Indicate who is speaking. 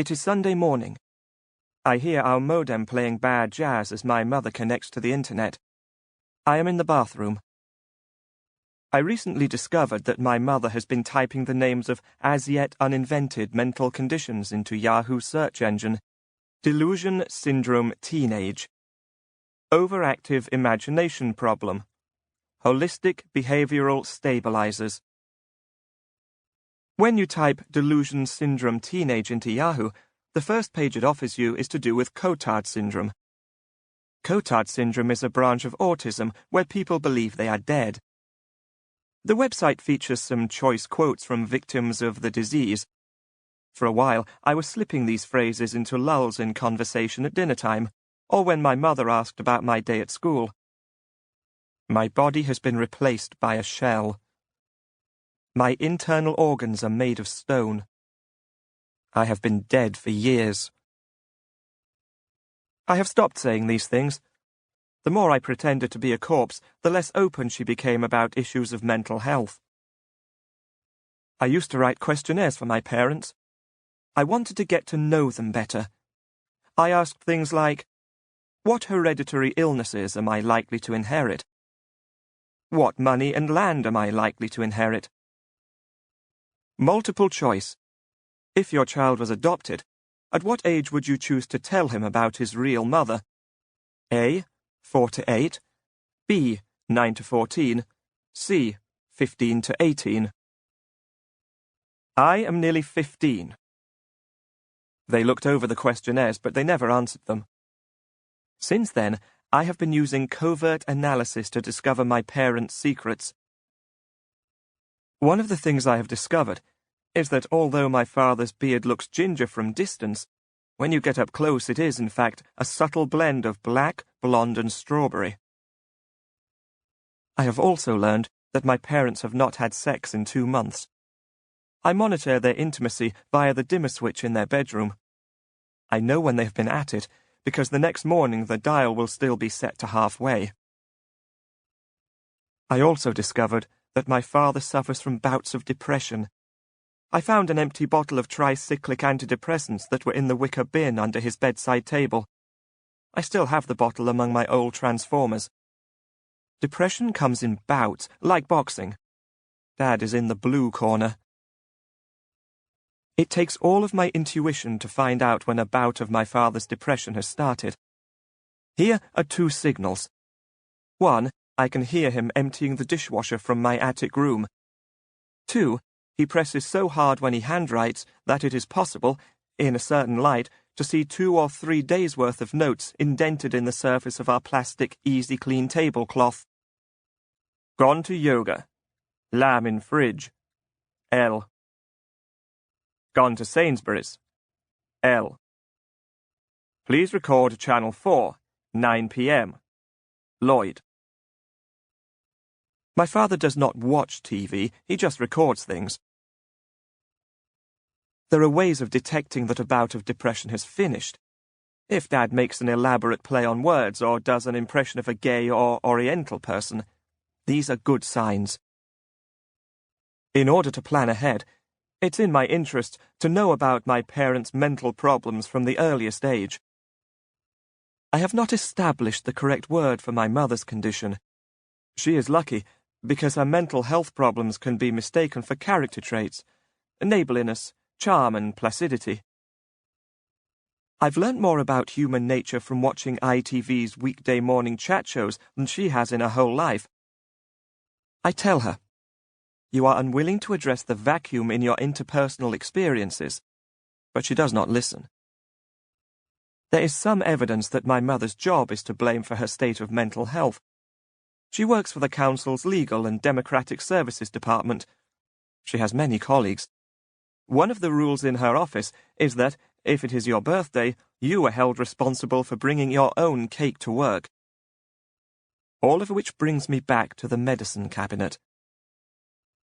Speaker 1: It is Sunday morning. I hear our modem playing bad jazz as my mother connects to the internet. I am in the bathroom. I recently discovered that my mother has been typing the names of as-yet uninvented mental conditions into Yahoo's search engine. Delusion syndrome teenage. Overactive imagination problem. Holistic behavioral stabilizers. When you type delusion syndrome teenage into Yahoo, the first page it offers you is to do with Cotard syndrome. Cotard syndrome is a branch of autism where people believe they are dead. The website features some choice quotes from victims of the disease. For a while, I was slipping these phrases into lulls in conversation at dinner time, or when my mother asked about my day at school. My body has been replaced by a shell. My internal organs are made of stone. I have been dead for years. I have stopped saying these things. The more I pretended to be a corpse, the less open she became about issues of mental health. I used to write questionnaires for my parents. I wanted to get to know them better. I asked things like, what hereditary illnesses am I likely to inherit? What money and land am I likely to inherit? Multiple choice. If your child was adopted, at what age would you choose to tell him about his real mother? A. 4 to 8, B. 9 to 14, C. 15 to 18. I am nearly 15. They looked over the questionnaires, but they never answered them. Since then, I have been using covert analysis to discover my parents' secrets. One of the things I have discovered is that although my father's beard looks ginger from distance, when you get up close it is, in fact, a subtle blend of black, blonde and strawberry. I have also learned that my parents have not had sex in 2 months. I monitor their intimacy via the dimmer switch in their bedroom. I know when they have been at it, because the next morning the dial will still be set to halfway. I also discovered that my father suffers from bouts of depression. I found an empty bottle of tricyclic antidepressants that were in the wicker bin under his bedside table. I still have the bottle among my old transformers. Depression comes in bouts, like boxing. Dad is in the blue corner. It takes all of my intuition to find out when a bout of my father's depression has started. Here are 2 signals. 1, I can hear him emptying the dishwasher from my attic room. 2, he presses so hard when he handwrites that it is possible, in a certain light, to see 2 or 3 days' worth of notes indented in the surface of our plastic Easy Clean tablecloth. Gone to yoga. Lamb in fridge. L. Gone to Sainsbury's. L. Please record Channel 4, 9 p.m. Lloyd. My father does not watch TV, he just records things. There are ways of detecting that a bout of depression has finished. If Dad makes an elaborate play on words or does an impression of a gay or oriental person, these are good signs. In order to plan ahead, it's in my interest to know about my parents' mental problems from the earliest age. I have not established the correct word for my mother's condition. She is lucky, because her mental health problems can be mistaken for character traits, neighborliness, charm and placidity. I've learnt more about human nature from watching ITV's weekday morning chat shows than she has in her whole life. I tell her, you are unwilling to address the vacuum in your interpersonal experiences, but she does not listen. There is some evidence that my mother's job is to blame for her state of mental health. She works for the council's Legal and Democratic Services Department. She has many colleagues. One of the rules in her office is that, if it is your birthday, you are held responsible for bringing your own cake to work. All of which brings me back to the medicine cabinet.